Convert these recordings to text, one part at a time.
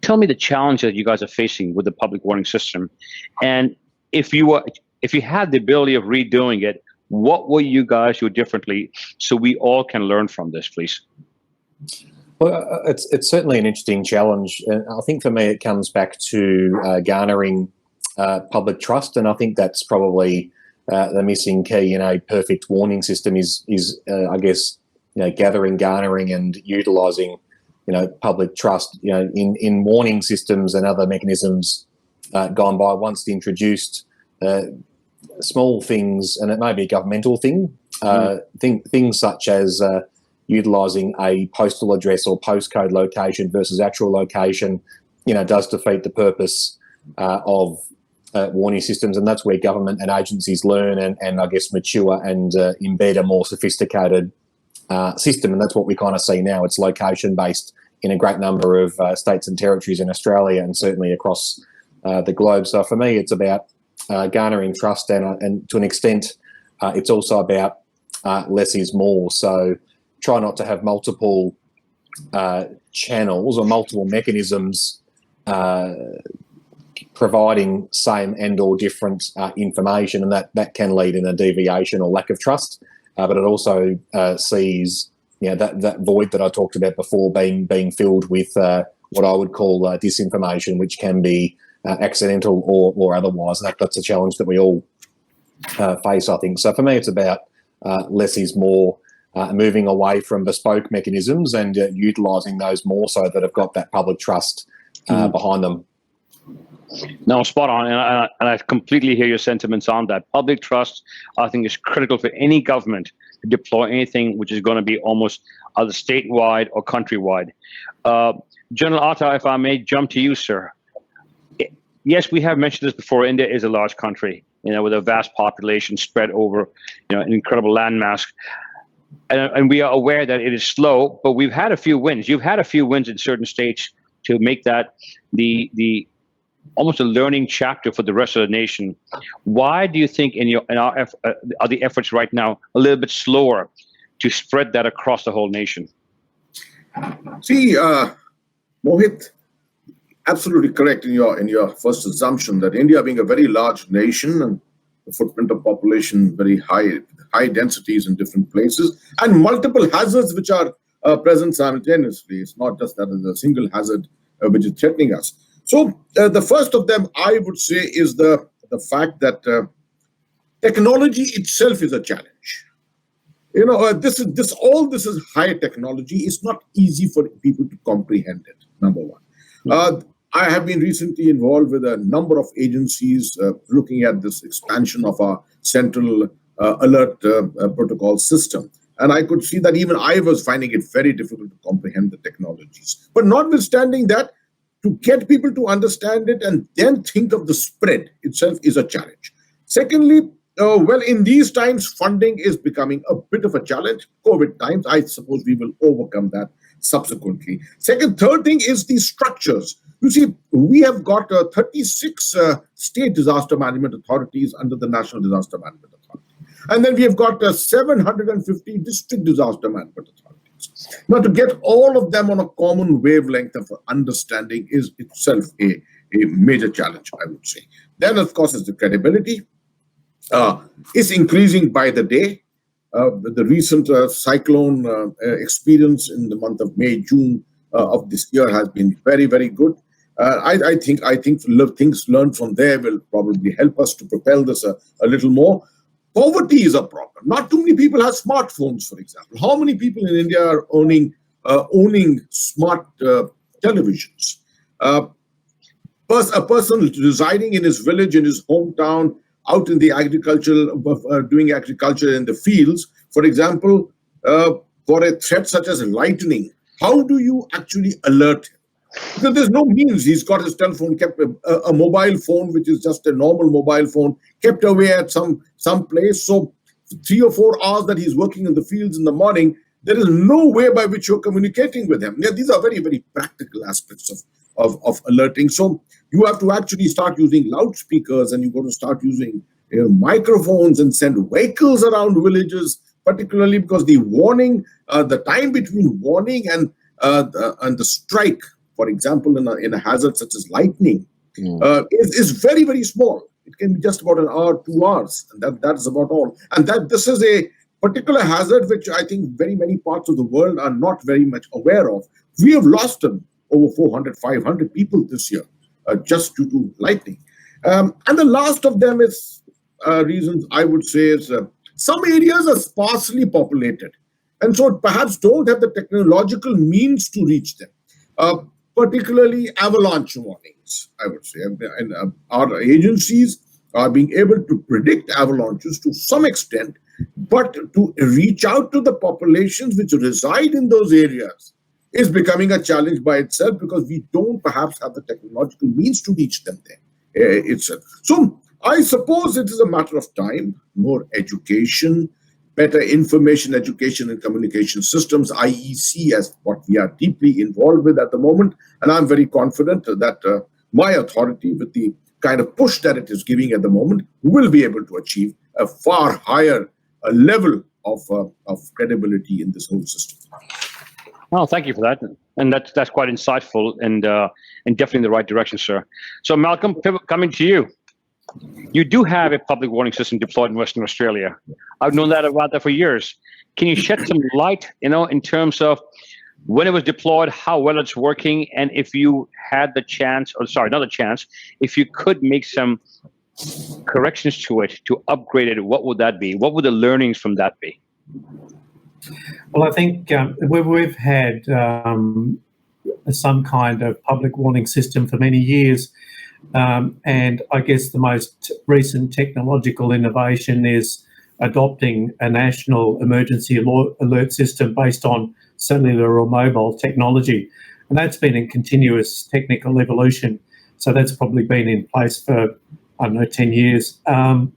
tell me the challenge that you guys are facing with the public warning system, and if you had the ability of redoing it, what will you guys do differently so we all can learn from this, please? Well, it's certainly an interesting challenge, and I think for me it comes back to garnering public trust, and I think that's probably the missing key in a perfect warning system is I guess gathering, garnering, and utilising public trust. In warning systems and other mechanisms gone by, once introduced, small things, and it may be a governmental thing, things such as utilising a postal address or postcode location versus actual location, does defeat the purpose of warning systems, and that's where government and agencies learn and I guess mature and embed a more sophisticated system, and that's what we kind of see now. It's location-based in a great number of states and territories in Australia and certainly across the globe. So for me, it's about garnering trust, and to an extent, it's also about less is more. So try not to have multiple channels or multiple mechanisms providing same and or different information, and that can lead in a deviation or lack of trust. But it also sees that void that I talked about before being filled with what I would call disinformation, which can be accidental or otherwise. And that's a challenge that we all face, I think. So for me, it's about less is more, moving away from bespoke mechanisms and utilising those more so that have got that public trust behind them. No, spot on, and I completely hear your sentiments on that. Public trust, I think, is critical for any government to deploy anything which is going to be almost either statewide or countrywide. General Atta, if I may jump to you, sir. Yes, we have mentioned this before. India is a large country, with a vast population spread over, an incredible landmass. And we are aware that it is slow, but we've had a few wins. You've had a few wins in certain states to make that the almost a learning chapter for the rest of the nation. Why do you think are the efforts right now a little bit slower to spread that across the whole nation? See, Mohit, absolutely correct in your first assumption that India being a very large nation and the footprint of population very high densities in different places and multiple hazards which are present simultaneously. It's not just that there's a single hazard which is threatening us. So the first of them, I would say, is the fact that technology itself is a challenge. This is high technology. It's not easy for people to comprehend it. Number one, I have been recently involved with a number of agencies looking at this expansion of our central alert protocol system. And I could see that even I was finding it very difficult to comprehend the technologies. But notwithstanding that, to get people to understand it and then think of the spread itself is a challenge. Secondly, in these times, funding is becoming a bit of a challenge. COVID times, I suppose we will overcome that subsequently. Third thing is the structures. You see, we have got 36 state disaster management authorities under the National Disaster Management Authority. And then we have got 750 district disaster management authorities. Now, to get all of them on a common wavelength of understanding is itself a major challenge, I would say. Then, of course, is the credibility. It's increasing by the day. The recent cyclone experience in the month of May, June of this year has been very, very good. I think things learned from there will probably help us to propel this a little more. Poverty is a problem. Not too many people have smartphones, for example. How many people in India are owning smart televisions? A person residing in his village, in his hometown, out in the agriculture, doing agriculture in the fields, for example, for a threat such as lightning, how do you actually alert him? Because there's no means. He's got his telephone kept, a mobile phone, which is just a normal mobile phone, kept away at some place. So 3 or 4 hours that he's working in the fields in the morning, there is no way by which you're communicating with him. Yeah, these are very, very practical aspects of alerting. So you have to actually start using loudspeakers, and you've got to start using microphones and send vehicles around villages, particularly because the warning, the time between warning and the strike for example, in a hazard such as lightning, is very, very small. It can be just about an hour, 2 hours, and that's about all. And that this is a particular hazard which I think very many parts of the world are not very much aware of. We have lost them over 400, 500 people this year just due to lightning. And the last of them is reasons I would say is some areas are sparsely populated, and so perhaps don't have the technological means to reach them. Particularly avalanche warnings, I would say. And our agencies are being able to predict avalanches to some extent, but to reach out to the populations which reside in those areas is becoming a challenge by itself, because we don't perhaps have the technological means to reach them there itself. So I suppose it is a matter of time, more education, better information, education and communication systems, IEC, as what we are deeply involved with at the moment. And I'm very confident that my authority, with the kind of push that it is giving at the moment, will be able to achieve a far higher level of credibility in this whole system. Well, thank you for that. And that's quite insightful and definitely in the right direction, sir. So Malcolm, coming to you. You do have a public warning system deployed in Western Australia. I've known that about that for years. Can you shed some light, in terms of when it was deployed, how well it's working, and if you had the chance, if you could make some corrections to it, to upgrade it, what would that be? What would the learnings from that be? Well, I think we've had some kind of public warning system for many years. And I guess the most recent technological innovation is adopting a national emergency alert system based on cellular or mobile technology. And that's been in continuous technical evolution. So that's probably been in place for, 10 years. And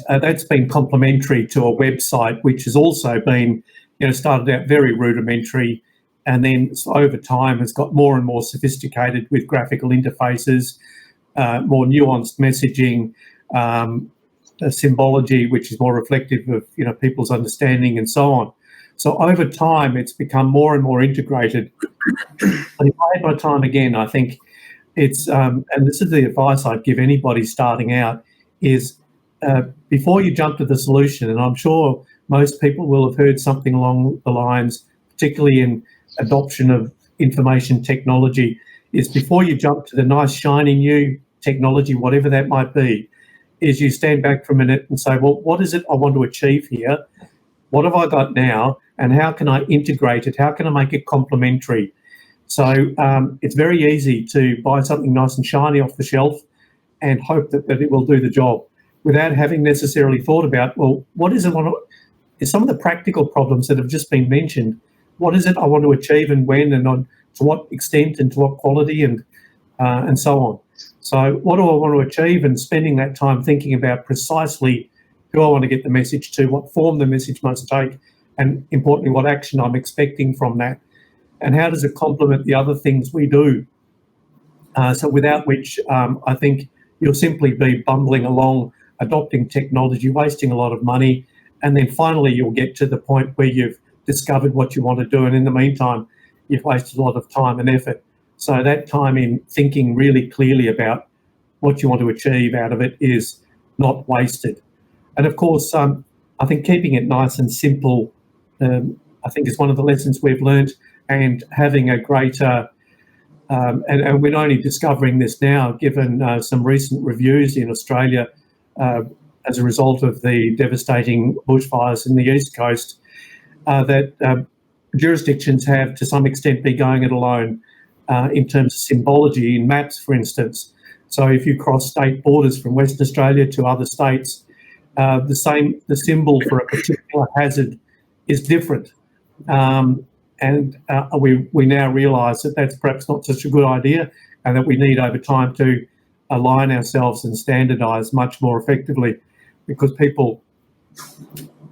that's been complementary to a website, which has also been, started out very rudimentary, and then over time has got more and more sophisticated with graphical interfaces, more nuanced messaging, symbology, which is more reflective of people's understanding and so on. So over time, it's become more and more integrated. But if I had my time again, I think it's, and this is the advice I'd give anybody starting out, is before you jump to the solution, and I'm sure most people will have heard something along the lines, particularly in adoption of information technology, is before you jump to the nice shiny new technology, whatever that might be, is you stand back for a minute and say, well, what is it I want to achieve here? What have I got now? And how can I integrate it? How can I make it complementary? So it's very easy to buy something nice and shiny off the shelf and hope that it will do the job without having necessarily thought about, well, what is it? Is some of the practical problems that have just been mentioned, what is it I want to achieve and when and to what extent and to what quality and so on. So what do I want to achieve, and spending that time thinking about precisely who I want to get the message to, what form the message must take, and importantly, what action I'm expecting from that, and how does it complement the other things we do. So without which I think you'll simply be bumbling along, adopting technology, wasting a lot of money, and then finally you'll get to the point where you've discovered what you want to do, and in the meantime you've wasted a lot of time and effort. So that time in thinking really clearly about what you want to achieve out of it is not wasted. And of course, I think keeping it nice and simple, I think is one of the lessons we've learned, and having a greater, and we're only discovering this now, given some recent reviews in Australia as a result of the devastating bushfires in the East Coast, that jurisdictions have to some extent been going it alone in terms of symbology in maps, for instance. So if you cross state borders from Western Australia to other states, the symbol for a particular hazard is different. And we now realise that that's perhaps not such a good idea, and that we need over time to align ourselves and standardise much more effectively, because people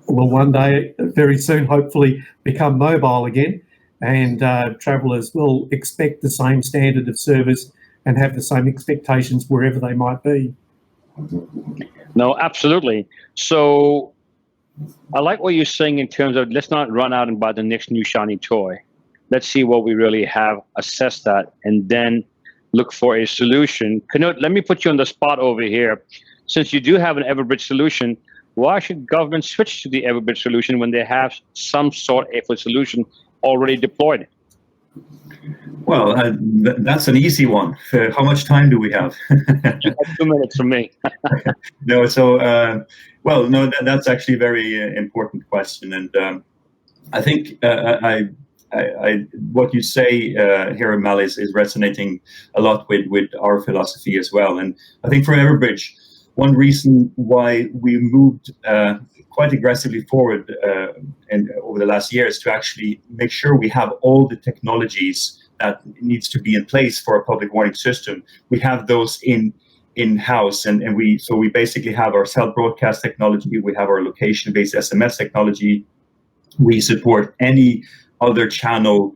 will one day, very soon, hopefully, become mobile again, and travellers will expect the same standard of service and have the same expectations wherever they might be. No, absolutely. So I like what you're saying in terms of let's not run out and buy the next new shiny toy. let's see what we really have, assess that, and then look for a solution. Knut, let me put you on the spot over here. Since you do have an Everbridge solution, why should government switch to the Everbridge solution when they have some sort of a solution already deployed? Well, that's an easy one. How much time do we have? 2 minutes from me. No, so well, no, that's actually a very important question, and I think what you say here, Mal, is resonating a lot with our philosophy as well. And I think for Everbridge, one reason why we moved quite aggressively forward and over the last years to actually make sure we have all the technologies that needs to be in place for a public warning system. We have those in-house, and we basically have our cell broadcast technology, we have our location-based SMS technology, we support any other channel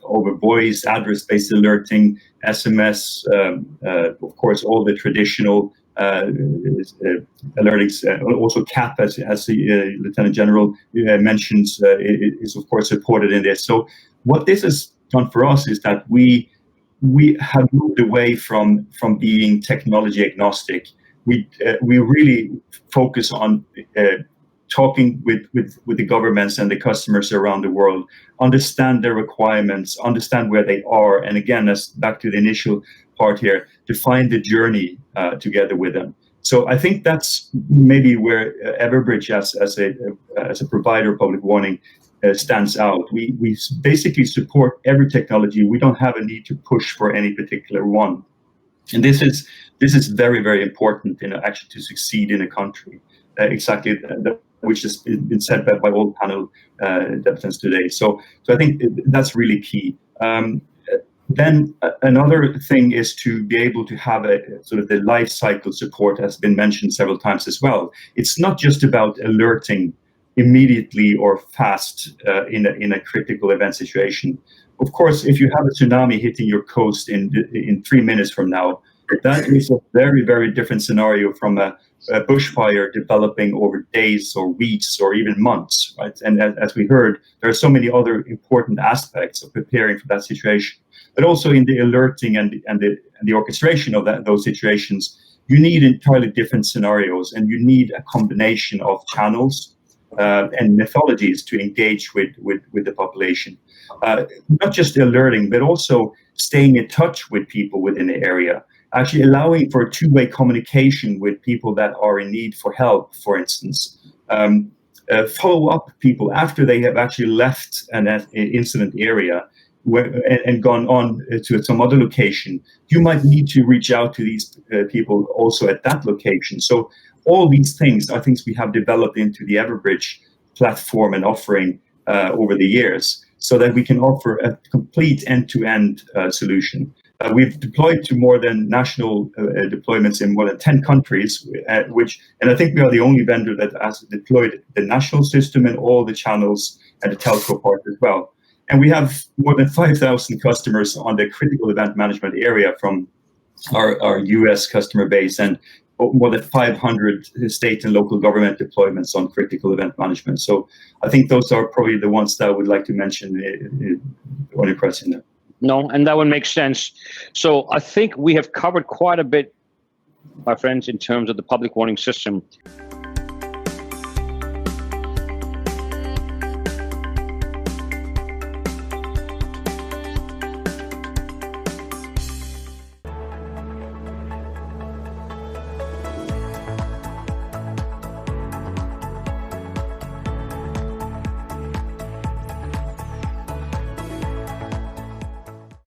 over voice, address-based alerting, SMS, of course, all the traditional alertings, also CAP, as the Lieutenant General mentions, is of course supported in this. So what this has done for us is that we have moved away from being technology agnostic. We really focus on talking with the governments and the customers around the world, understand their requirements, understand where they are, and again, as back to the initial part here, define the journey together with them. So I think that's maybe where Everbridge as a provider of public warning stands out. We basically support every technology. We don't have a need to push for any particular one, and this is very, very important actually to succeed in a country. Exactly which has been said by all panel debatants today. So I think that's really key. Then another thing is to be able to have a sort of the life cycle support, has been mentioned several times as well. It's not just about alerting immediately or fast in a critical event situation. Of course, if you have a tsunami hitting your coast in 3 minutes from now, that is a very, very different scenario from a bushfire developing over days or weeks or even months, right? And as we heard, there are so many other important aspects of preparing for that situation. But also in the alerting and the orchestration of those situations, you need entirely different scenarios, and you need a combination of channels and methodologies to engage with the population. Not just alerting, but also staying in touch with people within the area, actually allowing for two-way communication with people that are in need for help, for instance. Follow up people after they have actually left an incident area and gone on to some other location. You might need to reach out to these people also at that location. So all these things are things we have developed into the Everbridge platform and offering over the years, so that we can offer a complete end-to-end solution. We've deployed to more than national deployments in more than 10 countries, and I think we are the only vendor that has deployed the national system and all the channels and the telco part as well. And we have more than 5,000 customers on the critical event management area from our US customer base, and more than 500 state and local government deployments on critical event management. So I think those are probably the ones that I would like to mention on your question there. No, and that would make sense. So I think we have covered quite a bit, my friends, in terms of the public warning system.